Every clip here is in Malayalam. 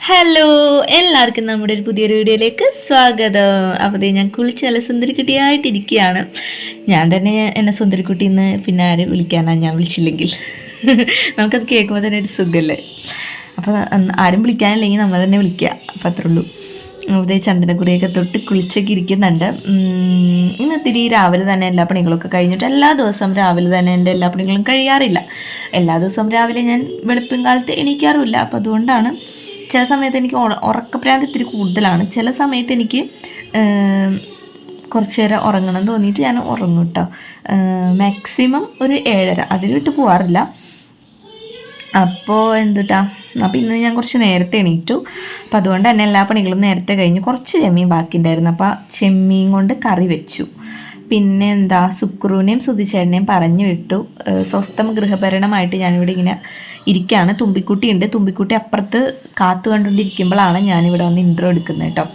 ഹലോ, എല്ലാവർക്കും നമ്മുടെ ഒരു പുതിയൊരു വീഡിയോയിലേക്ക് സ്വാഗതം. അപ്പോൾ ഞാൻ കുളിച്ച് നല്ല സുന്ദരിക്കുട്ടിയായിട്ടിരിക്കുകയാണ്. ഞാൻ തന്നെ എന്നെ സുന്ദരിക്കുട്ടി എന്ന് പിന്നെ ആരും വിളിക്കാനാണ് ഞാൻ വിളിച്ചില്ലെങ്കിൽ. നമുക്കത് കേൾക്കുമ്പോൾ തന്നെ ഒരു സുഖമല്ലേ. അപ്പോൾ ആരും വിളിക്കാനില്ലെങ്കിൽ നമ്മൾ തന്നെ വിളിക്കുക, അപ്പം അത്രേ ഉള്ളൂ. അവിടെ ചന്ദനക്കുറിയൊക്കെ തൊട്ട് കുളിച്ചൊക്കെ ഇരിക്കുന്നുണ്ട്. ഇന്നിത്തിരി രാവിലെ തന്നെ എല്ലാ പണികളൊക്കെ കഴിഞ്ഞിട്ട് എല്ലാ ദിവസവും രാവിലെ തന്നെ എൻ്റെ എല്ലാ പണികളും കഴിയാറില്ല. എല്ലാ ദിവസവും രാവിലെ ഞാൻ വെളുപ്പിൻ കാലത്ത് എണീക്കാറുമില്ല. അപ്പോൾ അതുകൊണ്ടാണ് ചില സമയത്ത് എനിക്ക് ഉറക്കപ്രാന്ത് ഇത്തിരി കൂടുതലാണ്. ചില സമയത്ത് എനിക്ക് കുറച്ച് നേരം ഉറങ്ങണം തോന്നിയിട്ട് ഞാൻ ഉറങ്ങും കേട്ടോ. മാക്സിമം ഒരു 7:30, അതിൽ വിട്ട് പോകാറില്ല. അപ്പോൾ അപ്പോൾ ഇന്ന് ഞാൻ കുറച്ച് നേരത്തെ എണീറ്റു. അപ്പോൾ അതുകൊണ്ട് തന്നെ എല്ലാ പണികളും നേരത്തെ കഴിഞ്ഞു. കുറച്ച് ചെമ്മീൻ ബാക്കി ഉണ്ടായിരുന്നു, അപ്പോൾ ചെമ്മീൻ കൊണ്ട് കറി വെച്ചു. പിന്നെ സുക്രൂനെയും സുധിച്ചേട്ടനെയും പറഞ്ഞു വിട്ടു. സ്വസ്ഥം ഗൃഹഭരണമായിട്ട് ഞാനിവിടെ ഇങ്ങനെ ഇരിക്കുകയാണ്. തുമ്പിക്കുട്ടിയുണ്ട്. തുമ്പിക്കുട്ടി അപ്പുറത്ത് കാത്തു കണ്ടുകൊണ്ടിരിക്കുമ്പോഴാണ് ഞാനിവിടെ വന്ന് ഇൻട്രോ എടുക്കുന്നത് കേട്ടോ.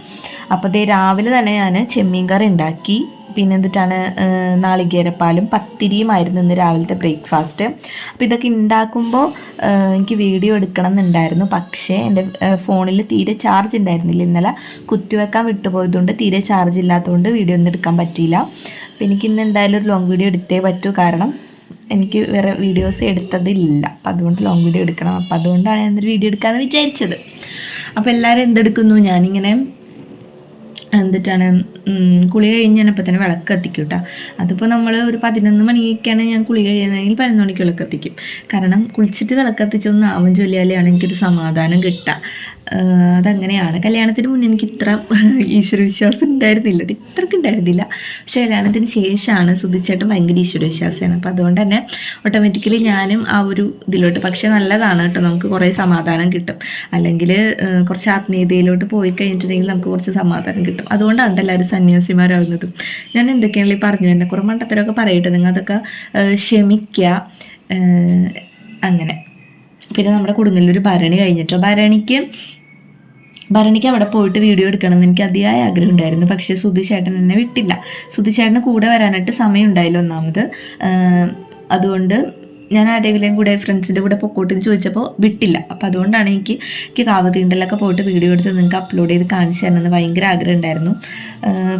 അപ്പോൾ രാവിലെ തന്നെ ഞാൻ ചെമ്മീൻ കറി ഉണ്ടാക്കി. പിന്നെ നാളികേരപ്പാലും പത്തിരിയുമായിരുന്നു ഇന്ന് രാവിലത്തെ ബ്രേക്ക്ഫാസ്റ്റ്. അപ്പോൾ ഇതൊക്കെ ഉണ്ടാക്കുമ്പോൾ എനിക്ക് വീഡിയോ എടുക്കണം എന്നുണ്ടായിരുന്നു. പക്ഷേ എൻ്റെ ഫോണിൽ തീരെ ചാർജ് ഉണ്ടായിരുന്നില്ല. ഇന്നലെ കുത്തിവെക്കാൻ വിട്ടുപോയതുകൊണ്ട് തീരെ ചാർജ് ഇല്ലാത്തതുകൊണ്ട് വീഡിയോ ഒന്നും എടുക്കാൻ പറ്റിയില്ല. അപ്പോൾ എനിക്കിന്ന് എന്തായാലും ഒരു ലോങ് വീഡിയോ എടുത്തേ പറ്റൂ. കാരണം എനിക്ക് വേറെ വീഡിയോസ് എടുത്തതില്ല. അപ്പോൾ അതുകൊണ്ട് ലോങ് വീഡിയോ എടുക്കണം. അപ്പോൾ അതുകൊണ്ടാണ് ഞാനൊരു വീഡിയോ എടുക്കാമെന്ന് വിചാരിച്ചത്. അപ്പോൾ എല്ലാവരും എന്തെടുക്കുന്നു? ഞാനിങ്ങനെ കുളി കഴിഞ്ഞ് ഞാനപ്പോൾ തന്നെ വിളക്ക് കത്തിക്കും കേട്ടോ. അതിപ്പോൾ നമ്മൾ ഒരു 11 മണിക്കാണ് ഞാൻ കുളി കഴിയുന്നതെങ്കിൽ 11 മണിക്ക് വിളക്ക് കത്തിക്കും. കാരണം കുളിച്ചിട്ട് വിളക്ക് കത്തിച്ചൊന്ന് നാമം ചൊല്ലിയാലാണ് എനിക്കൊരു സമാധാനം കിട്ടുക. അതങ്ങനെയാണ്. കല്യാണത്തിന് മുന്നേ എനിക്ക് ഇത്ര ഈശ്വരവിശ്വാസം ഉണ്ടായിരുന്നില്ല, ഇത്രയ്ക്ക് ഉണ്ടായിരുന്നില്ല. പക്ഷേ കല്യാണത്തിന് ശേഷമാണ് സുധിച്ചേട്ടൻ ഭയങ്കര ഈശ്വരവിശ്വാസമാണ്. അപ്പോൾ അതുകൊണ്ട് തന്നെ ഓട്ടോമാറ്റിക്കലി ഞാനും ആ ഒരു ഇതിലോട്ട്. പക്ഷേ നല്ലതാണ് കേട്ടോ, നമുക്ക് കുറേ സമാധാനം കിട്ടും. അല്ലെങ്കിൽ കുറച്ച് ആത്മീയതയിലോട്ട് പോയി കഴിഞ്ഞിട്ടുണ്ടെങ്കിൽ നമുക്ക് കുറച്ച് സമാധാനം കിട്ടും. അതുകൊണ്ടാണ് എല്ലാവരും സന്യാസിമാരാകുന്നതും. ഞാൻ എന്തൊക്കെയാണെങ്കിലും പറഞ്ഞു തന്നെ കുറേ മണ്ടത്തരമൊക്കെ പറയട്ടെ, നിങ്ങൾ അതൊക്കെ ക്ഷമിക്കുക. അങ്ങനെ പിന്നെ നമ്മുടെ കൊടുങ്ങല്ലൂർ ഭരണി കഴിഞ്ഞിട്ടോ. ഭരണിക്ക് അവിടെ പോയിട്ട് വീഡിയോ എടുക്കണം എന്ന് എനിക്ക് അതിയായ ആഗ്രഹം ഉണ്ടായിരുന്നു. പക്ഷേ സുധിച്ചേട്ടൻ എന്നെ വിട്ടില്ല. സുധിച്ചേട്ടന് കൂടെ വരാനായിട്ട് സമയം ഉണ്ടായില്ല ഒന്നാമത്. അതുകൊണ്ട് ഞാൻ ആരെങ്കിലും കൂടെ ഫ്രണ്ട്സിൻ്റെ കൂടെ പൊക്കോട്ടെന്ന് ചോദിച്ചപ്പോൾ വിട്ടില്ല. അപ്പോൾ അതുകൊണ്ടാണ് എനിക്ക് കാവതീണ്ടലൊക്കെ പോയിട്ട് വീഡിയോ എടുത്ത് നിങ്ങൾക്ക് അപ്ലോഡ് ചെയ്ത് കാണിച്ചു തരണമെന്ന് ഭയങ്കര ആഗ്രഹം ഉണ്ടായിരുന്നു.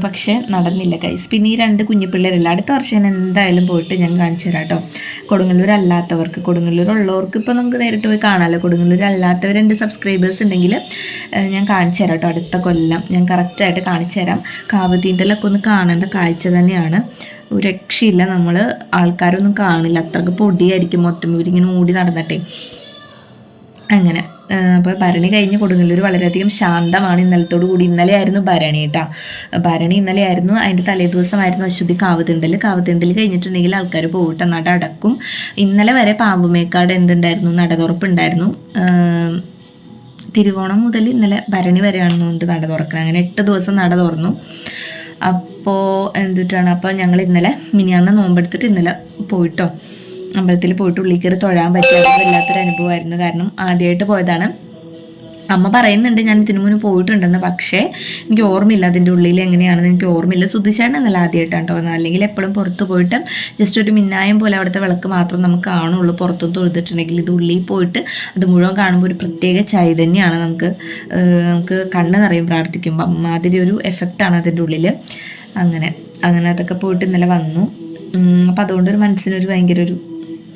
പക്ഷേ നടന്നില്ല ഗൈസ്. പിന്നെ ഈ 2 കുഞ്ഞിപ്പിള്ളേരല്ല, അടുത്ത വർഷം ഞാൻ എന്തായാലും പോയിട്ട് ഞാൻ കാണിച്ചു തരാം കേട്ടോ. കൊടുങ്ങല്ലൂർ അല്ലാത്തവർക്ക്, കൊടുങ്ങല്ലൂർ ഉള്ളവർക്ക് ഇപ്പോൾ നമുക്ക് നേരിട്ട് പോയി കാണാമല്ലോ. കൊടുങ്ങല്ലൂർ അല്ലാത്തവർ എൻ്റെ സബ്സ്ക്രൈബേഴ്സ് ഉണ്ടെങ്കിൽ ഞാൻ കാണിച്ചു തരാം കേട്ടോ. അടുത്ത കൊല്ലം ഞാൻ കറക്റ്റായിട്ട് കാണിച്ചു തരാം. കാവതീണ്ടലൊക്കെ ഒന്ന് കാണേണ്ട കാഴ്ച തന്നെയാണ്. ഒരു രക്ഷയില്ല. നമ്മൾ ആൾക്കാരൊന്നും കാണില്ല, അത്രക്ക് പൊടിയായിരിക്കും മൊത്തം ഇവരിങ്ങനെ മൂടി നടന്നിട്ടേ. അങ്ങനെ അപ്പോൾ ഭരണി കഴിഞ്ഞ് കൊടുങ്ങല്ലൂർ വളരെയധികം ശാന്തമാണ് ഇന്നലത്തോടു കൂടി. ഇന്നലെയായിരുന്നു ഭരണി കേട്ടോ. ഭരണി ഇന്നലെയായിരുന്നു. അതിൻ്റെ തലേദിവസമായിരുന്നു അശ്വതി കാവത്തിണ്ടൽ കഴിഞ്ഞിട്ടുണ്ടെങ്കിൽ ആൾക്കാർ പോയിട്ട് നട അടക്കും. ഇന്നലെ വരെ പാമ്പുമേക്കാട് എന്തുണ്ടായിരുന്നു, നടതുറപ്പുണ്ടായിരുന്നു. തിരുവോണം മുതൽ ഇന്നലെ ഭരണി വരെയാണെന്നുകൊണ്ട് നട തുറക്കണം. അങ്ങനെ 8 ദിവസം നട തുറന്നു. അപ്പോൾ അപ്പോൾ ഞങ്ങൾ ഇന്നലെ മിനിയാന്ന് നോമ്പെടുത്തിട്ട് ഇന്നലെ പോയിട്ടോ, അമ്പലത്തിൽ പോയിട്ട് ഉള്ളിൽ കയറി തൊഴാൻ പറ്റിയത് വല്ലാത്തൊരു അനുഭവമായിരുന്നു. കാരണം ആദ്യമായിട്ട് പോയതാണ്. അമ്മ പറയുന്നുണ്ട് ഞാൻ ഇതിനു മുന്നേ പോയിട്ടുണ്ടെന്ന്, പക്ഷേ എനിക്ക് ഓർമ്മയില്ല അതിൻ്റെ ഉള്ളിൽ എങ്ങനെയാണെന്ന് എനിക്ക് ഓർമ്മയില്ല. സുധിച്ചേട്ടൻ എന്നല്ല ആദ്യമായിട്ടാണ് തോന്നുന്നത്. അല്ലെങ്കിൽ എപ്പോഴും പുറത്ത് പോയിട്ട് ജസ്റ്റ് ഒരു മിന്നായം പോലെ അവിടുത്തെ വിളക്ക് മാത്രം നമുക്ക് കാണുള്ളൂ. പുറത്തും തൊഴുതിട്ടുണ്ടെങ്കിൽ ഇത് ഉള്ളിൽ പോയിട്ട് അത് മുഴുവൻ കാണുമ്പോൾ ഒരു പ്രത്യേക ചൈതന്യമാണ്. നമുക്ക് കണ്ണ് നിറയും പ്രാർത്ഥിക്കുമ്പോൾ. മാതിരി ഒരു എഫക്റ്റാണ് അതിൻ്റെ ഉള്ളിൽ. അങ്ങനെ അതൊക്കെ പോയിട്ട് ഇന്നലെ വന്നു. അപ്പം അതുകൊണ്ടൊരു മനസ്സിനൊരു ഭയങ്കര ഒരു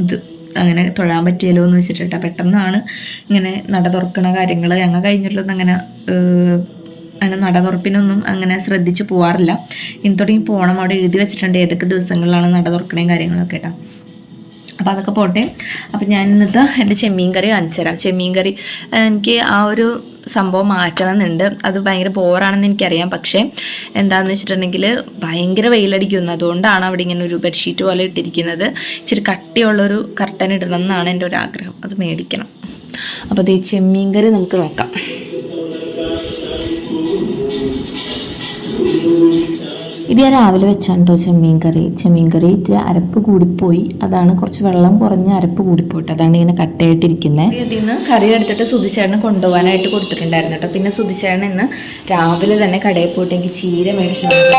ഇത്, അങ്ങനെ തൊഴാൻ പറ്റിയല്ലോ എന്ന് വെച്ചിട്ട്. പെട്ടെന്നാണ് ഇങ്ങനെ നട തുറക്കണ കാര്യങ്ങൾ. ഞങ്ങൾ കഴിഞ്ഞിട്ടുള്ളൊന്നും അങ്ങനെ നട തുറപ്പിനൊന്നും അങ്ങനെ ശ്രദ്ധിച്ച് പോകാറില്ല. ഇനി തുടങ്ങി പോകണം. അവിടെ എഴുതി വെച്ചിട്ടുണ്ട് ഏതൊക്കെ ദിവസങ്ങളിലാണ് നട തുറക്കണേയും കാര്യങ്ങളൊക്കെ കേട്ടോ. അപ്പോൾ അതൊക്കെ പോട്ടെ. അപ്പം ഞാൻ ഇന്നത്തെ എൻ്റെ ചെമ്മീൻ കറി കാണിച്ചു തരാം. ചെമ്മീൻ കറി എനിക്ക് ആ ഒരു സംഭവം മാറ്റണം എന്നുണ്ട്. അത് ഭയങ്കര ബോറാണെന്ന് എനിക്കറിയാം. പക്ഷേ എന്താണെന്ന് വെച്ചിട്ടുണ്ടെങ്കിൽ ഭയങ്കര വെയിലടിക്കുന്നു. അതുകൊണ്ടാണ് അവിടെ ഇങ്ങനെ ഒരു ബെഡ്ഷീറ്റ് പോലെ ഇട്ടിരിക്കുന്നത്. ഇച്ചിരി കട്ടിയുള്ളൊരു കർട്ടൻ ഇടണം എന്നാണ് എൻ്റെ ഒരു ആഗ്രഹം. അത് മേടിക്കണം. അപ്പോൾ അത് ഈ ചെമ്മീൻ കറി നമുക്ക് നോക്കാം. ഇത് ഞാൻ രാവിലെ വെച്ചാണ് കേട്ടോ ചെമ്മീൻ കറി ഇത്തിരി അരപ്പ് കൂടിപ്പോയി. അതാണ് കുറച്ച് വെള്ളം കുറഞ്ഞ് അരപ്പ് കൂടിപ്പോയിട്ട് അതാണ് ഇങ്ങനെ കട്ടയായിട്ടിരിക്കുന്നത്. ഇതിൽ നിന്ന് കറി എടുത്തിട്ട് സുധിച്ചേട്ടന് കൊണ്ടുപോകാനായിട്ട് കൊടുത്തിട്ടുണ്ടായിരുന്നു കേട്ടോ. പിന്നെ സുധിച്ചേട്ടൻ ഇന്ന് രാവിലെ തന്നെ കടയിൽ പോയിട്ട് എനിക്ക് ചീര മേടിച്ചിട്ടുണ്ടായിരുന്നു.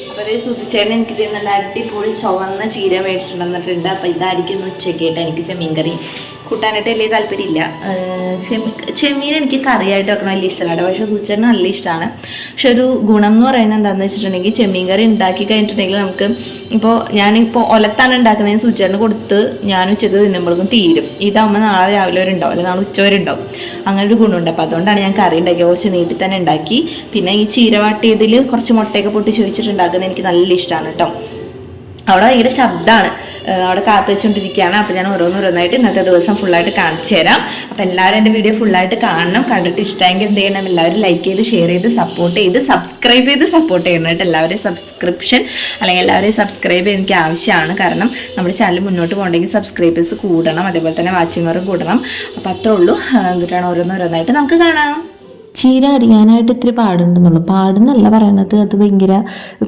അപ്പോൾ സുധിച്ചേട്ടൻ എനിക്കിത് നല്ല അടിപൊളി ചുവന്ന ചീര മേടിച്ചിട്ടുണ്ടെന്നിട്ടുണ്ട്. അപ്പോൾ ഇതായിരിക്കും ഉച്ചയ്ക്കായിട്ട് എനിക്ക് ചെമ്മീൻ കറി കൂട്ടാനായിട്ട് വലിയ താല്പര്യമില്ല. ചെമ്മീൻ എനിക്ക് കറിയായിട്ട് വെക്കണം വലിയ ഇഷ്ടമല്ല, പക്ഷെ സൂചിച്ചേട്ടന് നല്ല ഇഷ്ടമാണ്. പക്ഷെ ഒരു ഗുണം എന്ന് പറയുന്നത് എന്താണെന്ന് വെച്ചിട്ടുണ്ടെങ്കിൽ ചെമ്മീൻ കറി ഉണ്ടാക്കി കഴിഞ്ഞിട്ടുണ്ടെങ്കിൽ നമുക്ക് ഇപ്പോൾ ഞാനിപ്പോൾ ഒലത്താണ് ഉണ്ടാക്കുന്നതിന് സൂചിച്ചേട്ടന് കൊടുത്ത് ഞാൻ ഉച്ചക്ക് തിന്നുമ്പോഴേക്കും തീരും. ഇതാകുമ്പോൾ നാളെ രാവിലെ വരെ ഉണ്ടാവും, അല്ലെങ്കിൽ നാളെ ഉച്ച വരെ ഉണ്ടാവും. അങ്ങനെ ഒരു ഗുണമുണ്ട്. അപ്പോൾ അതുകൊണ്ടാണ് ഞാൻ കറി ഉണ്ടാക്കിയത്. കുറച്ച് നീട്ടിൽ തന്നെ ഉണ്ടാക്കി. പിന്നെ ഈ ചീര വാട്ടിയതിൽ കുറച്ച് മുട്ടയൊക്കെ പൊട്ടിച്ച് വെച്ചിട്ടുണ്ടാക്കുന്നത് എനിക്ക് നല്ല ഇഷ്ടമാണ് കേട്ടോ. അവിടെ ഭയങ്കര ശബ്ദമാണ്, അവിടെ കാത്തു വെച്ചുകൊണ്ടിരിക്കുകയാണ്. അപ്പോൾ ഞാൻ ഓരോന്നോരോന്നായിട്ട് ഇന്നത്തെ ദിവസം ഫുള്ളായിട്ട് കാണിച്ചു തരാം. അപ്പോൾ എല്ലാവരും എൻ്റെ വീഡിയോ ഫുള്ളായിട്ട് കാണണം. കണ്ടിട്ട് ഇഷ്ടമെങ്കിൽ എന്ത് ചെയ്യണം, എല്ലാവരും ലൈക്ക് ചെയ്ത് ഷെയർ ചെയ്ത് സപ്പോർട്ട് ചെയ്ത് സബ്സ്ക്രൈബ് ചെയ്ത് സപ്പോർട്ട് ചെയ്യണം കേട്ടോ. എല്ലാവരെയും സബ്സ്ക്രിപ്ഷൻ അല്ലെങ്കിൽ എല്ലാവരെയും സബ്സ്ക്രൈബ് എനിക്ക് ആവശ്യമാണ്. കാരണം നമ്മുടെ ചാനൽ മുന്നോട്ട് പോകണമെങ്കിൽ സബ്സ്ക്രൈബേഴ്സ് കൂടണം, അതേപോലെ തന്നെ വാച്ചിങ് അവറും കൂടണം. അപ്പോൾ അത്രേ ഉള്ളൂ. എന്നിട്ടാണ് ഓരോന്നോരോന്നായിട്ട് നമുക്ക് കാണാം. ചീര അരിയാനായിട്ട് ഇത്തിരി പാടുണ്ടെന്നുള്ളൂ. പാടെന്നല്ല പറയണത്, അത് ഭയങ്കര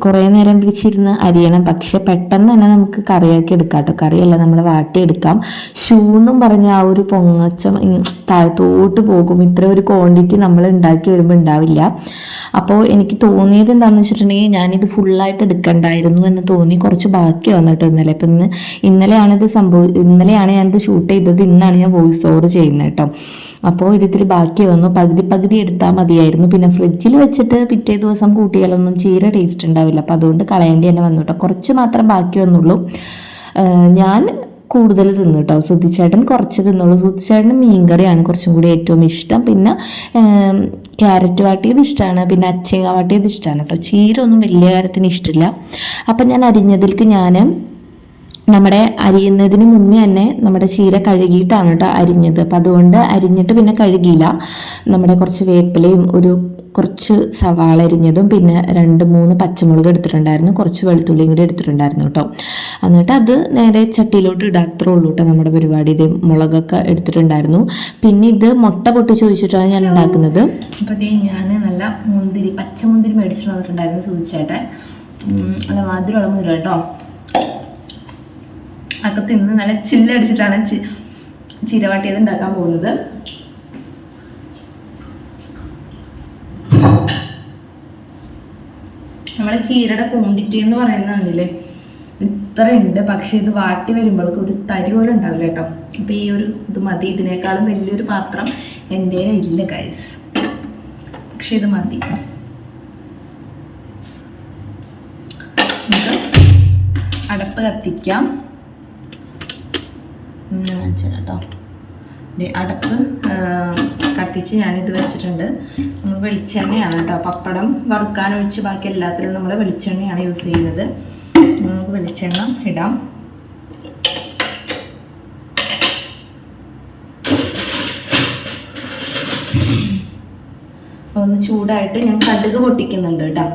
കുറേ നേരം പിടിച്ചിരുന്ന് അരിയണം. പക്ഷെ പെട്ടെന്ന് തന്നെ നമുക്ക് കറിയാക്കി എടുക്കാം കേട്ടോ. കറിയല്ല, നമ്മൾ വാട്ടിയെടുക്കാം. എന്നും പറഞ്ഞ ആ ഒരു പൊങ്ങച്ചം താഴത്തോട്ട് പോകും. ഇത്ര ഒരു ക്വാണ്ടിറ്റി നമ്മൾ ഉണ്ടാക്കി വരുമ്പോൾ ഉണ്ടാവില്ല. അപ്പോൾ എനിക്ക് തോന്നിയത് എന്താണെന്ന് വെച്ചിട്ടുണ്ടെങ്കിൽ ഞാനിത് ഫുള്ളായിട്ട് എടുക്കണ്ടായിരുന്നു എന്ന് തോന്നി. കുറച്ച് ബാക്കി വന്നിട്ട് ഇന്നലെ. ഇപ്പം ഇന്നലെയാണ് ഞാനിത് ഷൂട്ട് ചെയ്തത്. ഇന്നാണ് ഞാൻ വോയിസ് ഓവർ ചെയ്യുന്നത് കേട്ടോ. അപ്പോൾ ഇതിത്തിരി ബാക്കി വന്നു. പകുതി എടുത്താൽ മതിയായിരുന്നു. പിന്നെ ഫ്രിഡ്ജിൽ വെച്ചിട്ട് പിറ്റേ ദിവസം കൂട്ടിയാലൊന്നും ചീര ടേസ്റ്റ് ഉണ്ടാവില്ല. അപ്പോൾ അതുകൊണ്ട് കളയേണ്ടി തന്നെ വന്നു കേട്ടോ. കുറച്ച് മാത്രം ബാക്കി വന്നുള്ളൂ. ഞാൻ കൂടുതൽ തിന്നു കേട്ടോ. സുധിച്ചേട്ടൻ കുറച്ച് തിന്നുള്ളൂ. സുധിച്ചേട്ടന് മീൻകറിയാണ് കുറച്ചും കൂടി ഏറ്റവും ഇഷ്ടം. പിന്നെ ക്യാരറ്റ് വാട്ടിയത് ഇഷ്ടമാണ്. പിന്നെ അച്ചിങ്ങ വാട്ടിയത് ഇഷ്ടമാണ് കേട്ടോ. ചീര ഒന്നും വലിയ കാര്യത്തിന് ഇഷ്ടമില്ല. അപ്പം ഞാൻ അരിഞ്ഞതിലേക്ക് നമ്മുടെ അരിയുന്നതിന് മുന്നേ തന്നെ നമ്മുടെ ചീര കഴുകിയിട്ടാണ് കേട്ടോ അരിഞ്ഞത്. അപ്പം അതുകൊണ്ട് അരിഞ്ഞിട്ട് പിന്നെ കഴുകിയില്ല. നമ്മുടെ കുറച്ച് വേപ്പിലയും കുറച്ച് സവാള അരിഞ്ഞതും പിന്നെ 2-3 പച്ചമുളക് എടുത്തിട്ടുണ്ടായിരുന്നു. കുറച്ച് വെളുത്തുള്ളിയും കൂടി എടുത്തിട്ടുണ്ടായിരുന്നു കേട്ടോ. എന്നിട്ട് അത് നേരെ ചട്ടിയിലോട്ട് ഇടാൻ അത്രേ ഉള്ളൂ കേട്ടോ നമ്മുടെ പരിപാടി. ഇത് മുളകൊക്കെ എടുത്തിട്ടുണ്ടായിരുന്നു. പിന്നെ ഇത് മുട്ട പൊട്ടിച്ച് വെച്ചിട്ടാണ് ഞാൻ ഉണ്ടാക്കുന്നത്. അപ്പോൾ ഇത് ഞാൻ നല്ല പച്ചമുന്തിരി മേടിച്ചിട്ട് വന്നിട്ടുണ്ടായിരുന്നു സൂചിച്ചേട്ടൻ. നല്ല മധുരമുള്ള മുതിര കേട്ടോ. ഒക്കെ തിന്ന് നല്ല ചില്ലടിച്ചിട്ടാണ് ചീരവാട്ടിയത് ഉണ്ടാക്കാൻ പോകുന്നത്. നമ്മുടെ ചീരയുടെ ക്വാണ്ടിറ്റി എന്ന് പറയുന്നതാണല്ലേ ഇത്ര ഉണ്ട്. പക്ഷെ ഇത് വാട്ടി വരുമ്പോഴേക്കും ഒരു തരി പോലും ഉണ്ടാവില്ല കേട്ടോ. അപ്പം ഈ ഒരു ഇത് മതി. ഇതിനേക്കാളും വലിയൊരു പാത്രം എൻ്റെ ഇല്ല ഗൈസ്. പക്ഷെ ഇത് മതി. നമുക്ക് അടപ്പ് കത്തിക്കാം. കേട്ടോ, അടപ്പ് കത്തിച്ച് ഞാനിത് വെച്ചിട്ടുണ്ട്. നമ്മൾ വെളിച്ചെണ്ണയാണ് കേട്ടോ. പപ്പടം വറുക്കാൻ ഒഴിച്ച് ബാക്കി എല്ലാത്തിലും നമ്മൾ വെളിച്ചെണ്ണയാണ് യൂസ് ചെയ്യുന്നത്. നമുക്ക് വെളിച്ചെണ്ണ ഇടാം. ഒന്ന് ചൂടായിട്ട് ഞാൻ കടുക് പൊട്ടിക്കുന്നുണ്ട് കേട്ടോ.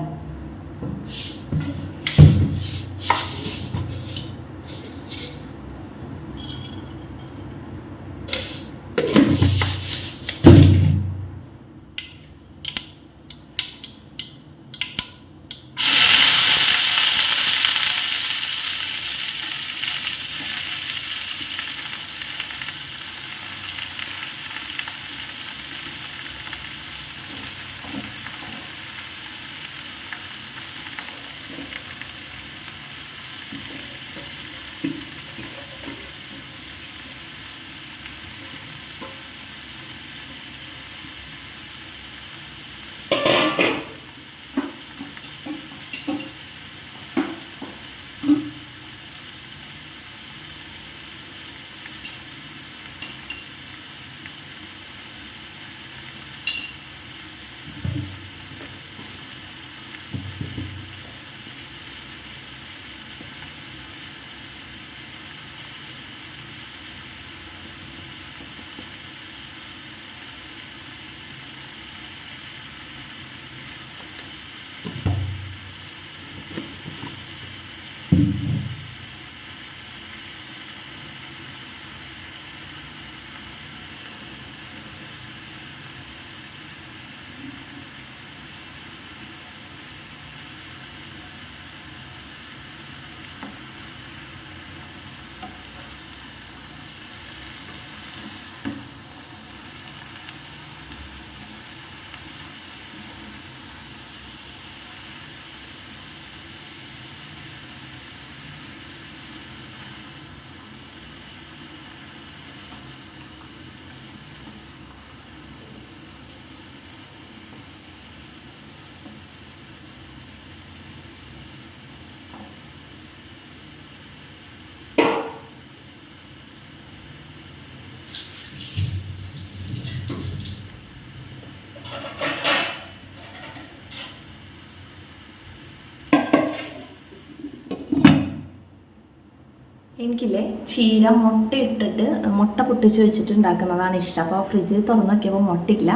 എനിക്കില്ലേ ചീര മുട്ട ഇട്ടിട്ട് മുട്ട പൊട്ടിച്ച് വെച്ചിട്ട് ഉണ്ടാക്കുന്നതാണ് ഇഷ്ടം. അപ്പോൾ ഫ്രിഡ്ജിൽ തുറന്നു നോക്കിയപ്പോൾ മുട്ടയില്ല.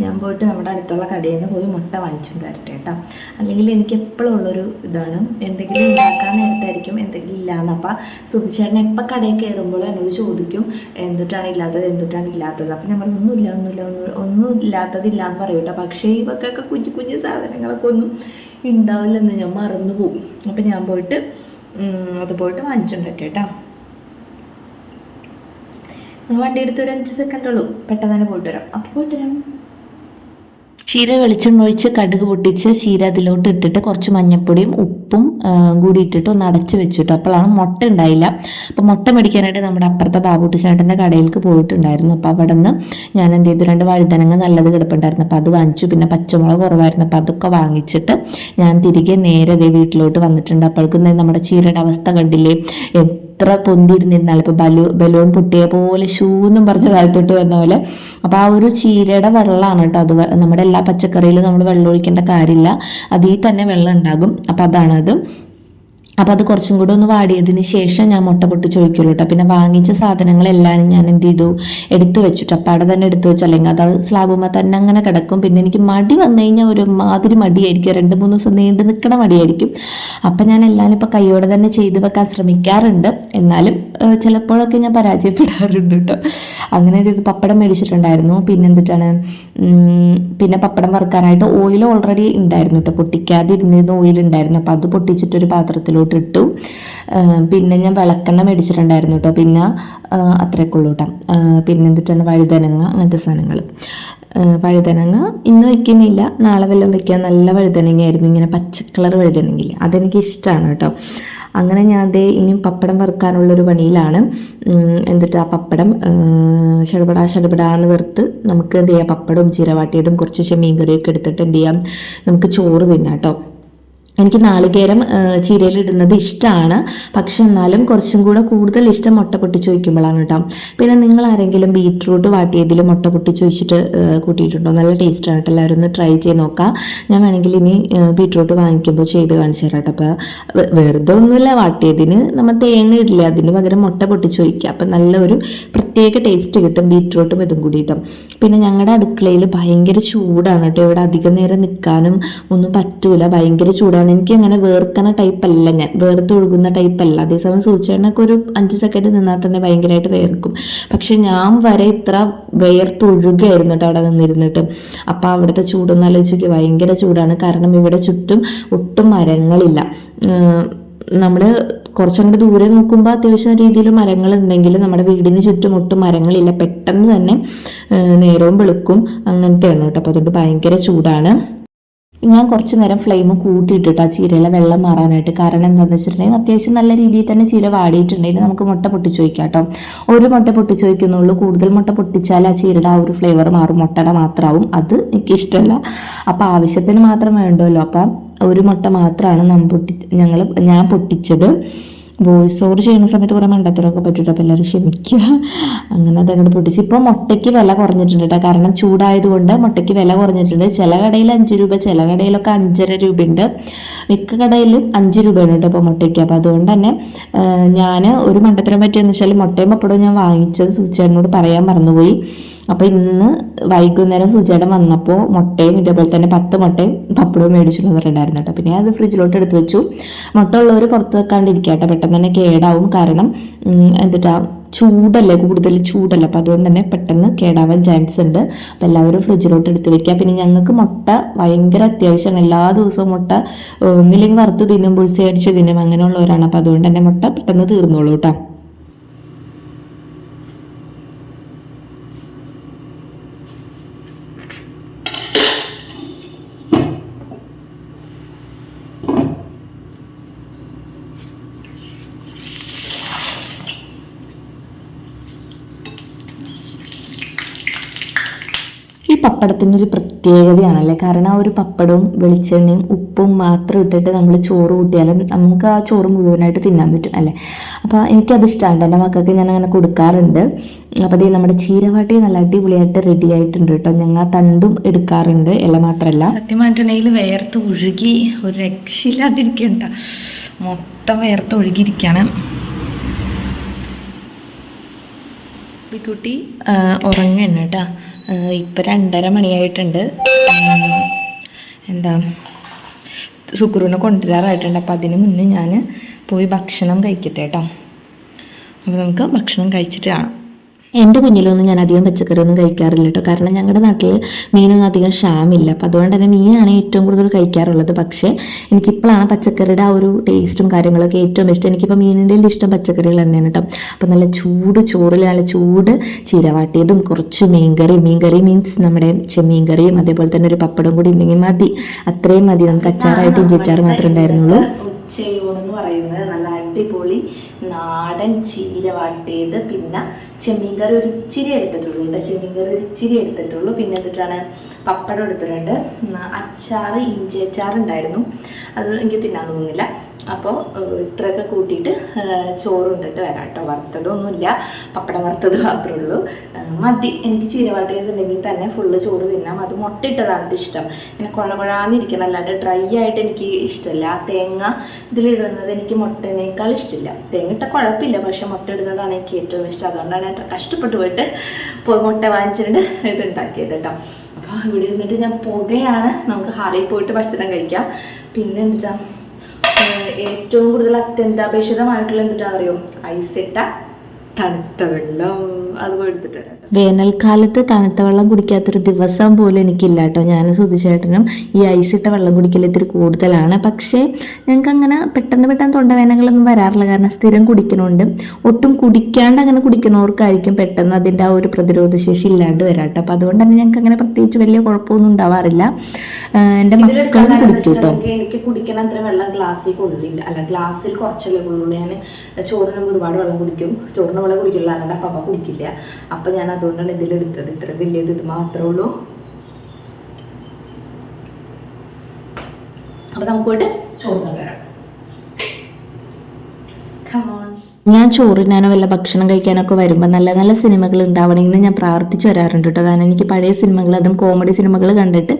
ഞാൻ പോയിട്ട് നമ്മുടെ അടുത്തുള്ള കടയിൽ നിന്ന് പോയി മുട്ട വാങ്ങിച്ചും തരട്ടെ കേട്ടോ. അല്ലെങ്കിൽ എനിക്ക് എപ്പോഴും ഉള്ളൊരു ഇതാണ്, എന്തെങ്കിലും ഉണ്ടാക്കാൻ നേരത്തായിരിക്കും എന്തെങ്കിലും ഇല്ലയെന്ന്. അപ്പോൾ സുധിച്ചേട്ടൻ എപ്പോൾ കടയിൽ കയറുമ്പോൾ എന്നോട് ചോദിക്കും എന്തിട്ടാണ് ഇല്ലാത്തത്. അപ്പം ഞാൻ പറഞ്ഞു ഒന്നും ഇല്ലാത്തതില്ല എന്ന് പറയും കേട്ടോ. പക്ഷേ ഇവക്കൊക്കെ കുഞ്ഞു കുഞ്ഞു സാധനങ്ങളൊക്കെ ഒന്നും ഉണ്ടാവില്ലെന്ന് ഞാൻ മറന്നു പോകും. അപ്പം ഞാൻ പോയിട്ട് അത് പോയിട്ട് വാങ്ങിച്ചിട്ടുണ്ടൊക്കെ കേട്ടോ. വണ്ടി എടുത്ത് ഒരു 5 സെക്കൻഡ് ഉള്ളൂ, പെട്ടെന്ന് തന്നെ പോയിട്ട് വരാം. അപ്പോൾ പോയിട്ട് വരാം. ചീര വെളിച്ചെണ്ണ ഒഴിച്ച് കടുക് പൊട്ടിച്ച് ചീര അതിലോട്ട് ഇട്ടിട്ട് കുറച്ച് മഞ്ഞൾപ്പൊടിയും ഉപ്പും കൂടി ഇട്ടിട്ട് ഒന്ന് അടച്ച് വെച്ചിട്ടു. അപ്പോഴാണ് മുട്ട ഉണ്ടായില്ല. അപ്പോൾ മുട്ട മേടിക്കാനായിട്ട് നമ്മുടെ അപ്പുറത്തെ ബാബുട്ടി ചേട്ടൻ്റെ കടയിലേക്ക് പോയിട്ടുണ്ടായിരുന്നു. അപ്പോൾ അവിടെ നിന്ന് ഞാൻ എന്ത് ചെയ്തു, 2 വഴുതനങ്ങ നല്ലത് കിടപ്പുണ്ടായിരുന്നു. അപ്പോൾ അത് വാങ്ങിച്ചു. പിന്നെ പച്ചമുളക് കുറവായിരുന്നു, അപ്പോൾ അതൊക്കെ വാങ്ങിച്ചിട്ട് ഞാൻ തിരികെ നേരെ വീട്ടിലോട്ട് വന്നിട്ടുണ്ട്. അപ്പോഴേക്കും നമ്മുടെ ചീരയുടെ അവസ്ഥ കണ്ടില്ലേ, എത്ര പൊന്തിരുന്നിരുന്നാലും ഇപ്പോൾ ബലൂൺ പൊട്ടിയ പോലെ ഷൂന്നും പറഞ്ഞ് താഴത്തോട്ട് വന്ന പോലെ. അപ്പോൾ ആ ഒരു ചീരയുടെ വെള്ളമാണ് കേട്ടോ അത്. നമ്മുടെ എല്ലാ പച്ചക്കറിയിലും നമ്മൾ വെള്ളം ഒഴിക്കേണ്ട കാര്യമില്ല, അതിൽ തന്നെ വെള്ളം ഉണ്ടാകും. അപ്പം അതാണത്. അപ്പോൾ അത് കുറച്ചും കൂടെ ഒന്ന് വാടിയതിന് ശേഷം ഞാൻ മുട്ട പൊട്ടിച്ച് ഒഴിക്കുള്ളൂ കേട്ടോ. പിന്നെ വാങ്ങിച്ച സാധനങ്ങളെല്ലാം ഞാൻ എന്ത് ചെയ്തു, എടുത്തു വെച്ചിട്ട് അപ്പാടെ തന്നെ എടുത്തു വെച്ചു. അല്ലെങ്കിൽ അത് സ്ലാബുമ്പോൾ തന്നെ അങ്ങനെ കിടക്കും. പിന്നെ എനിക്ക് മടി വന്നു കഴിഞ്ഞാൽ ഒരു മാതിരി മടിയായിരിക്കും, 2-3 ദിവസം നീണ്ടു നിൽക്കണ മടിയായിരിക്കും. അപ്പം ഞാൻ എല്ലാം ഇപ്പോൾ കൈയോടെ തന്നെ ചെയ്ത് വെക്കാൻ ശ്രമിക്കാറുണ്ട്. എന്നാലും ചിലപ്പോഴൊക്കെ ഞാൻ പരാജയപ്പെടാറുണ്ട് കേട്ടോ. അങ്ങനെ ഒരു പപ്പടം മേടിച്ചിട്ടുണ്ടായിരുന്നു. പിന്നെ എന്തിട്ടാണ്, പിന്നെ പപ്പടം വറുക്കാനായിട്ട് ഓയിൽ ഓൾറെഡി ഉണ്ടായിരുന്നു കേട്ടോ, പൊട്ടിക്കാതെ ഇരുന്നിരുന്ന ഓയിൽ ഉണ്ടായിരുന്നു. അപ്പോൾ അത് പൊട്ടിച്ചിട്ടൊരു പാത്രത്തിലോട്ട് ഇട്ടു. പിന്നെ ഞാൻ വിളക്കെണ്ണ മേടിച്ചിട്ടുണ്ടായിരുന്നു കേട്ടോ. പിന്നെ അത്രയൊക്കെ ഉള്ളൂ കേട്ടോ. പിന്നെ എന്തിട്ടാണ് വഴുതനങ്ങ, അങ്ങനത്തെ സാധനങ്ങൾ. വഴുതനങ്ങ ഇന്ന് വെക്കുന്നില്ല, നാളെ വല്ലതും വെക്കാൻ. നല്ല വഴുതനങ്ങയായിരുന്നു, ഇങ്ങനെ പച്ചക്കളർ വഴുതനങ്ങില്ല, അതെനിക്ക് ഇഷ്ടമാണ് കേട്ടോ. അങ്ങനെ ഞാൻ അതേ ഇനിയും പപ്പടം വറുക്കാനുള്ളൊരു പണിയിലാണ്. എന്നിട്ട് ആ പപ്പടം ഷടപടാന്ന് വറുത്ത് നമുക്ക് എന്ത് ചെയ്യാം, പപ്പടവും ചീരവാട്ടിയതും കുറച്ച് ചെമ്മീൻ കറിയൊക്കെ എടുത്തിട്ട് എന്ത് ചെയ്യാം, നമുക്ക് ചോറ് തിന്നാം കേട്ടോ. എനിക്ക് നാളികേരം ചീരയിലിടുന്നത് ഇഷ്ടമാണ്, പക്ഷെ എന്നാലും കുറച്ചും കൂടെ കൂടുതൽ ഇഷ്ടം മുട്ട പൊട്ടിച്ച് വയ്ക്കുമ്പോഴാണ് കേട്ടോ. പിന്നെ നിങ്ങൾ ആരെങ്കിലും ബീറ്റ്റൂട്ട് വാട്ടിയതിൽ മുട്ട പൊട്ടിച്ച് വെച്ചിട്ട് കൂട്ടിയിട്ടുണ്ടോ? നല്ല ടേസ്റ്റാണ് കേട്ടോ, എല്ലാവരും ഒന്ന് ട്രൈ ചെയ്ത് നോക്കാം. ഞാൻ വേണമെങ്കിൽ ഇനി ബീറ്റ്റൂട്ട് വാങ്ങിക്കുമ്പോൾ ചെയ്ത് കാണിച്ചു തരാം കേട്ടോ. അപ്പോൾ വെറുതെ ഒന്നുമില്ല, വാട്ടിയതിന് നമ്മൾ തേങ്ങ ഇടില്ല, അതിന് പകരം മുട്ട പൊട്ടിച്ച് വയ്ക്കുക. അപ്പം നല്ലൊരു പ്രത്യേക ടേസ്റ്റ് കിട്ടും, ബീറ്റ്റൂട്ടും ഇതും കൂടി കിട്ടും. പിന്നെ ഞങ്ങളുടെ അടുക്കളയിൽ ഭയങ്കര ചൂടാണ് കേട്ടോ, ഇവിടെ അധികം നേരം നിൽക്കാനും ഒന്നും പറ്റൂല, ഭയങ്കര ചൂടാണ്. എനിക്ക് അങ്ങനെ വേർക്കണ ടൈപ്പല്ല, ഞാൻ വേർത്തൊഴുകുന്ന ടൈപ്പല്ല. അതേസമയം സൂചിച്ചേട്ടനൊക്കെ ഒരു 5 സെക്കൻഡ് നിന്നാൽ തന്നെ ഭയങ്കരമായിട്ട് വേർക്കും. പക്ഷെ ഞാൻ വരെ ഇത്ര വേർത്തൊഴുകയായിരുന്നു കേട്ടോ അവിടെ നിന്നിരുന്നിട്ട്. അപ്പോൾ അവിടുത്തെ ചൂടൊന്നും ആലോചിച്ച് നോക്കി, ഭയങ്കര ചൂടാണ്. കാരണം ഇവിടെ ചുറ്റും ഒട്ടും മരങ്ങളില്ല. നമ്മൾ കുറച്ചങ്ങോട്ട് ദൂരെ നോക്കുമ്പോൾ അത്യാവശ്യം രീതിയിൽ മരങ്ങളുണ്ടെങ്കിലും നമ്മുടെ വീടിന് ചുറ്റും ഒട്ടും മരങ്ങളില്ല. പെട്ടെന്ന് തന്നെ നേരവും വെളുക്കും, അങ്ങനത്തെയാണ് കേട്ടോ. അപ്പോൾ അതുകൊണ്ട് ഭയങ്കര ചൂടാണ്. ഞാൻ കുറച്ച് നേരം ഫ്ലെയിം കൂട്ടിയിട്ടിട്ട് ആ ചീരയിലെ വെള്ളം മാറാനായിട്ട്. കാരണം എന്താണെന്ന് വെച്ചിട്ടുണ്ടെങ്കിൽ അത്യാവശ്യം നല്ല രീതിയിൽ തന്നെ ചീര വാടിയിട്ടുണ്ടെങ്കിൽ നമുക്ക് മുട്ട പൊട്ടിച്ച് വയ്ക്കാം കേട്ടോ. ഒരു മുട്ട പൊട്ടിച്ച് വയ്ക്കുന്നുള്ളൂ, കൂടുതൽ മുട്ട പൊട്ടിച്ചാൽ ആ ചീരയുടെ ആ ഒരു ഫ്ലേവർ മാറും, മുട്ടയുടെ മാത്രമാവും. അത് എനിക്കിഷ്ടമല്ല. അപ്പോൾ ആവശ്യത്തിന് മാത്രം വേണ്ടല്ലോ. അപ്പം ഒരു മുട്ട മാത്രമാണ് ഞാൻ പൊട്ടിച്ചത്. വോയിസ് ഓവർ ചെയ്യുന്ന സമയത്ത് കുറേ മണ്ടത്തരമൊക്കെ പറ്റിയിട്ട്, അപ്പോൾ എല്ലാവരും ക്ഷമിക്കുക. അങ്ങനെ അതങ്ങോട്ട് പൊട്ടിച്ച്. ഇപ്പോൾ മുട്ടയ്ക്ക് വില കുറഞ്ഞിട്ടുണ്ട് കേട്ടോ, കാരണം ചൂടായതുകൊണ്ട് മുട്ടയ്ക്ക് വില കുറഞ്ഞിട്ടുണ്ട്. ചില കടയിൽ 5 രൂപ, ചില കടയിലൊക്കെ 5.5 രൂപയുണ്ട്, മിക്ക കടയിലും 5 രൂപയാണ് കേട്ടോ ഇപ്പോൾ മുട്ടയ്ക്ക്. അപ്പോൾ അതുകൊണ്ട് തന്നെ ഞാൻ ഒരു മണ്ടത്തരം പറ്റിയെന്ന് വെച്ചാൽ മുട്ടയും പപ്പടവും ഞാൻ വാങ്ങിച്ചത് സുചേട്ടനോട് പറയാൻ മറന്നുപോയി. അപ്പോൾ ഇന്ന് വൈകുന്നേരം സുചേട്ടൻ വന്നപ്പോൾ മുട്ടയും ഇതേപോലെ തന്നെ 10 മുട്ടയും പപ്പടവും മേടിച്ചിട്ട് വന്നിട്ടുണ്ടായിരുന്നു കേട്ടോ. പിന്നെ അത് ഫ്രിഡ്ജിലോട്ട് എടുത്ത് വെച്ചു. മുട്ട ഉള്ളവർ പുറത്ത് വെക്കാണ്ടിരിക്കുക കേട്ടോ, പെട്ടെന്ന് തന്നെ കേടാവും. കാരണം എന്നിട്ടാ ചൂടല്ലേ, കൂടുതൽ ചൂടല്ല, അപ്പോൾ അതുകൊണ്ട് തന്നെ പെട്ടെന്ന് കേടാവാൻ ചാൻസ് ഉണ്ട്. അപ്പോൾ എല്ലാവരും ഫ്രിഡ്ജിലോട്ട് എടുത്ത് വെക്കുക. പിന്നെ ഞങ്ങൾക്ക് മുട്ട ഭയങ്കര അത്യാവശ്യമാണ്, എല്ലാ ദിവസവും മുട്ട ഒന്നില്ലെങ്കിൽ വറുത്ത് തിന്നും, പുളിസി അടിച്ച് തിന്നും, അങ്ങനെയുള്ളവരാണ്. അപ്പോൾ അതുകൊണ്ട് തന്നെ മുട്ട പെട്ടെന്ന് തീർന്നോളൂ കേട്ടോ. ഈ പപ്പടത്തിനൊരു പ്രത്യേകതയാണല്ലേ, കാരണം ആ ഒരു പപ്പടവും വെളിച്ചെണ്ണയും ഉപ്പും മാത്രം ഇട്ടിട്ട് നമ്മൾ ചോറ് കൂട്ടിയാലും നമുക്ക് ആ ചോറ് മുഴുവനായിട്ട് തിന്നാൻ പറ്റും അല്ലേ. അപ്പോൾ എനിക്കത് ഇഷ്ടമാണ്, എൻ്റെ മക്കൾക്ക് ഞാൻ അങ്ങനെ കൊടുക്കാറുണ്ട്. അപ്പോൾ ഇത് നമ്മുടെ ചീരവാട്ടി നല്ല അടിപൊളിയായിട്ട് റെഡി ആയിട്ടുണ്ട് കേട്ടോ. ഞങ്ങൾ തണ്ടും എടുക്കാറുണ്ട്, ഇല മാത്രമല്ല. സത്യമായിട്ടുണ്ടെങ്കിൽ വേർത്ത് ഒഴുകി ഒരു രക്ഷയില്ലാണ്ടിരിക്കണ്ട, മൊത്തം വേർത്ത് ഒഴുകിയിരിക്കുകയാണ്. ബിക്കുട്ടി ഉറങ്ങുന്നു കേട്ടോ. ഇപ്പം 2:30 മണിയായിട്ടുണ്ട്. എന്താ സുക്രുവിനെ കൊണ്ടുവരാറായിട്ടുണ്ട്. അപ്പം അതിന് മുന്നേ ഞാൻ പോയി ഭക്ഷണം കഴിക്കട്ടെ കേട്ടോ. അപ്പോൾ നമുക്ക് ഭക്ഷണം കഴിച്ചിട്ട് കാണാം. എൻ്റെ കുഞ്ഞിലൊന്നും ഞാൻ അധികം പച്ചക്കറിയൊന്നും കഴിക്കാറില്ല കേട്ടോ. കാരണം ഞങ്ങളുടെ നാട്ടിൽ മീനൊന്നും അധികം ക്ഷാമില്ല. അപ്പോൾ അതുകൊണ്ട് തന്നെ മീനാണ് ഏറ്റവും കൂടുതൽ കഴിക്കാറുള്ളത്. പക്ഷേ എനിക്കിപ്പോഴാണ് പച്ചക്കറിയുടെ ആ ഒരു ടേസ്റ്റും കാര്യങ്ങളൊക്കെ ഏറ്റവും ഇഷ്ടം. എനിക്കിപ്പോൾ മീനിൻ്റെ ഇഷ്ടം പച്ചക്കറികൾ തന്നെയാണ് കേട്ടോ. അപ്പോൾ നല്ല ചൂട് ചോറിൽ നല്ല ചൂട് ചീരവാട്ടിയതും കുറച്ച് മീൻകറി മീൻസ് നമ്മുടെ ചെമ്മീൻ കറിയും അതേപോലെ തന്നെ ഒരു പപ്പടം കൂടി ഉണ്ടെങ്കിൽ മതി. അത്രയും മതി. നമുക്ക് അച്ചാറായിട്ട് ഇഞ്ചിച്ചാറ് മാത്രമേ ഉണ്ടായിരുന്നുള്ളൂ. ഉച്ചയൂണെന്ന് പറയുന്നത് നല്ല അടിപൊളി നാടൻ ചീര വാട്ടിയത്, പിന്നെ ചെമ്മീൻ കറി ഒരു ഇച്ചിരി എടുത്തിട്ടുള്ളൂ കേട്ടോ. ചെമ്മീൻ കറി ഒരു ഇച്ചിരി എടുത്തിട്ടുള്ളൂ. പിന്നെ എന്നിട്ടാണ് പപ്പടം എടുത്തിട്ടുണ്ട്. അച്ചാറ് ഇഞ്ചി അച്ചാറുണ്ടായിരുന്നു, അത് എനിക്ക് തിന്നാൻ തോന്നുന്നില്ല. അപ്പോൾ ഇത്രയൊക്കെ കൂട്ടിയിട്ട് ചോറുണ്ടിട്ട് വരാം കേട്ടോ. വറുത്തതൊന്നുമില്ല, പപ്പടം വറുത്തത് മാത്രമേ ഉള്ളൂ. മതി. എനിക്ക് ചീര വാട്ടിയതുണ്ടെങ്കിൽ തന്നെ ഫുള്ള് ചോറ് തിന്നാം. അത് മുട്ട ഇട്ടതാണ് ഇഷ്ടം. ഇങ്ങനെ കുഴകുഴാന്നിരിക്കണം, അല്ലാണ്ട് ഡ്രൈ ആയിട്ട് എനിക്ക് ഇഷ്ടമല്ല. ആ തേങ്ങ ഇതിലിടുന്നത് എനിക്ക് മുട്ടേനേക്കാൾ ഇഷ്ടമില്ല. തേങ്ങ ഇട്ട കുഴപ്പമില്ല, പക്ഷെ മുട്ട ഇടുന്നതാണ് എനിക്ക് ഏറ്റവും ഇഷ്ടം. അതുകൊണ്ടാണ് ഞാൻ കഷ്ടപ്പെട്ട് പോയിട്ട് മുട്ട വാങ്ങിച്ചിട്ട് ഇത് ഉണ്ടാക്കിയത് കേട്ടോ. അപ്പോൾ ഇവിടെ ഇരുന്നിട്ട് ഞാൻ പുകയാണ്. നമുക്ക് ഹാളിൽ പോയിട്ട് ഭക്ഷണം കഴിക്കാം. പിന്നെ എന്താ ഏറ്റവും കൂടുതൽ അത്യന്താപേക്ഷിതമായിട്ടുള്ള എന്തിട്ടാണെന്ന് അറിയോ? ഐസിട്ട തണുത്ത വെള്ളം. അത് എടുത്തിട്ട് വരാം. വേനൽക്കാലത്ത് തണുത്ത വെള്ളം കുടിക്കാത്തൊരു ദിവസം പോലും എനിക്കില്ല കേട്ടോ. ഞാൻ സുധിച്ചേട്ടനും ഈ ഐസിട്ട വെള്ളം കുടിക്കൽ ഇത്തിരി കൂടുതലാണ്. പക്ഷേ ഞങ്ങൾക്ക് അങ്ങനെ പെട്ടെന്ന് തൊണ്ടവേദനകളൊന്നും വരാറില്ല. കാരണം സ്ഥിരം കുടിക്കണോണ്ട്. ഒട്ടും കുടിക്കാണ്ട് അങ്ങനെ കുടിക്കുന്നവർക്കായിരിക്കും പെട്ടെന്ന് അതിൻ്റെ ആ ഒരു പ്രതിരോധ ശേഷി ഇല്ലാണ്ട് വരാട്ടോ. അപ്പം അതുകൊണ്ട് തന്നെ ഞങ്ങൾക്ക് അങ്ങനെ പ്രത്യേകിച്ച് വലിയ കുഴപ്പമൊന്നും ഉണ്ടാവാറില്ല. എൻ്റെ മക്കളും കുടിക്കും കേട്ടോ. എനിക്ക് കുടിക്കാൻ അത്ര വെള്ളം ഗ്ലാസ്സിൽ കൊള്ളില്ല. അല്ല, ഗ്ലാസ്സിൽ കുറച്ചല്ലേ കൊള്ളുള്ളൂ. ഞാൻ ചോറിന് ഒരുപാട് വെള്ളം കുടിക്കും. ചോറിന് വെള്ളം കുടിക്കില്ല, അല്ലാണ്ട് പപ്പ കുടിക്കില്ല. അപ്പം ഞാൻ അതുകൊണ്ടാണ് ഇതിലെടുത്തത്. ഇത്ര വലിയത് ഇത് മാത്രമേ ഉള്ളൂ. അപ്പൊ നമുക്ക് പോയിട്ട് ചോറിന് വരാം. ഞാൻ ചോറിനാനോ വല്ല ഭക്ഷണം കഴിക്കാനൊക്കെ വരുമ്പോൾ നല്ല നല്ല സിനിമകൾ ഉണ്ടാവണമെന്ന് ഞാൻ പ്രാർത്ഥിച്ച് വരാറുണ്ട് കേട്ടോ. കാരണം എനിക്ക് പഴയ സിനിമകൾ, അതും കോമഡി സിനിമകൾ കണ്ടിട്ട്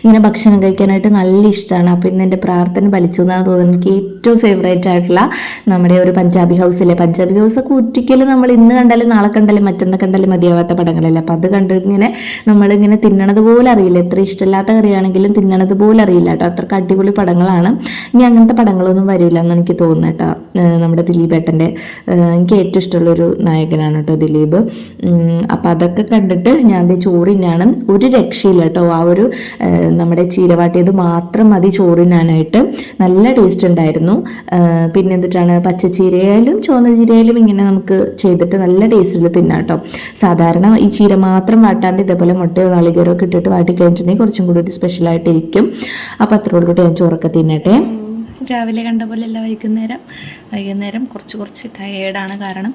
ഇങ്ങനെ ഭക്ഷണം കഴിക്കാനായിട്ട് നല്ല ഇഷ്ടമാണ്. അപ്പോൾ ഇന്ന് എൻ്റെ പ്രാർത്ഥന ഫലിച്ചു എന്നാണ് തോന്നുന്നത്. എനിക്ക് ഏറ്റവും ഫേവറേറ്റ് ആയിട്ടുള്ള നമ്മുടെ ഒരു പഞ്ചാബി ഹൗസിലെ പഞ്ചാബി ഹൗസൊക്കെ ഒരിക്കലും നമ്മൾ ഇന്ന് കണ്ടാലും നാളെ കണ്ടാലും മറ്റന്നാൾ കണ്ടാലും മതിയാവാത്ത പടങ്ങളല്ല. അപ്പം അത് കണ്ടിങ്ങനെ നമ്മളിങ്ങനെ തിന്നണത് പോലെ അറിയില്ല. എത്ര ഇഷ്ടമില്ലാത്ത കറിയാണെങ്കിലും തിന്നണത് പോലെ അറിയില്ല കേട്ടോ. അത്രക്ക് അടിപൊളി പടങ്ങളാണ്. ഇനി അങ്ങനത്തെ പടങ്ങളൊന്നും വരില്ല എന്ന് എനിക്ക് തോന്നുന്നു കേട്ടോ. നമ്മുടെ ദിലീപേട്ടൻ്റെ എനിക്ക് ഏറ്റവും ഇഷ്ടമുള്ളൊരു നായകനാണ് കേട്ടോ ദിലീപ്. അപ്പം അതൊക്കെ കണ്ടിട്ട് ഞാൻ ചോറിനാണ് ഒരു രക്ഷയില്ല കേട്ടോ. ആ ഒരു നമ്മുടെ ചീരവാട്ടിയത് മാത്രം മതി ചോറിനാനായിട്ട്. നല്ല ടേസ്റ്റ് ഉണ്ടായിരുന്നു. പിന്നെ എന്തിട്ടാണ് പച്ചച്ചീരയായാലും ചുവന്ന ചീരയായാലും ഇങ്ങനെ നമുക്ക് ചെയ്തിട്ട് നല്ല ടേസ്റ്റിൽ തിന്നാം കേട്ടോ. സാധാരണ ഈ ചീര മാത്രം വാട്ടാണ്ട് ഇതേപോലെ മുട്ടയോ നാളികേരോ ഒക്കെ ഇട്ടിട്ട് വാട്ടി കഴിഞ്ഞിട്ടുണ്ടെങ്കിൽ കുറച്ചും കൂടി ഒരു സ്പെഷ്യലായിട്ടിരിക്കും. അപ്പോൾ അത്രയോടുകൂടി ഞാൻ ചോറൊക്കെ തിന്നട്ടെ. രാവിലെ കണ്ട പോലെയല്ല വൈകുന്നേരം കുറച്ച് ടയേർഡാണ്. കാരണം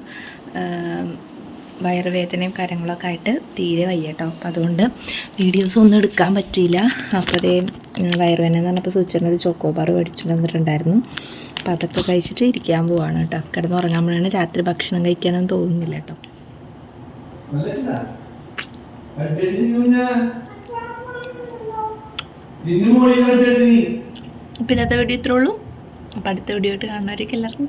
വയറുവേദനയും കാര്യങ്ങളൊക്കെ ആയിട്ട് തീരെ വയ്യ കേട്ടോ. അപ്പം അതുകൊണ്ട് വീഡിയോസ് ഒന്നും എടുക്കാൻ പറ്റിയില്ല. അപ്പോൾ അതേ വയറുവേദന എന്ന് പറഞ്ഞപ്പോൾ സൂചിച്ചിട്ടൊരു ചോക്കോബാർ മേടിച്ചിട്ട് വന്നിട്ടുണ്ടായിരുന്നു. അപ്പോൾ അതൊക്കെ കഴിച്ചിട്ട് ഇരിക്കാൻ പോവാണ് കേട്ടോ. കിടന്നുറങ്ങാൻ പോവാണ്. രാത്രി ഭക്ഷണം കഴിക്കാനൊന്നും തോന്നുന്നില്ല കേട്ടോ. ഇന്നത്തെ വീഡിയോ ഇത്രേ ഉള്ളൂ. അപ്പോൾ അടുത്ത വീഡിയോ ആയിട്ട് കാണുന്നവരേക്ക് എല്ലാവർക്കും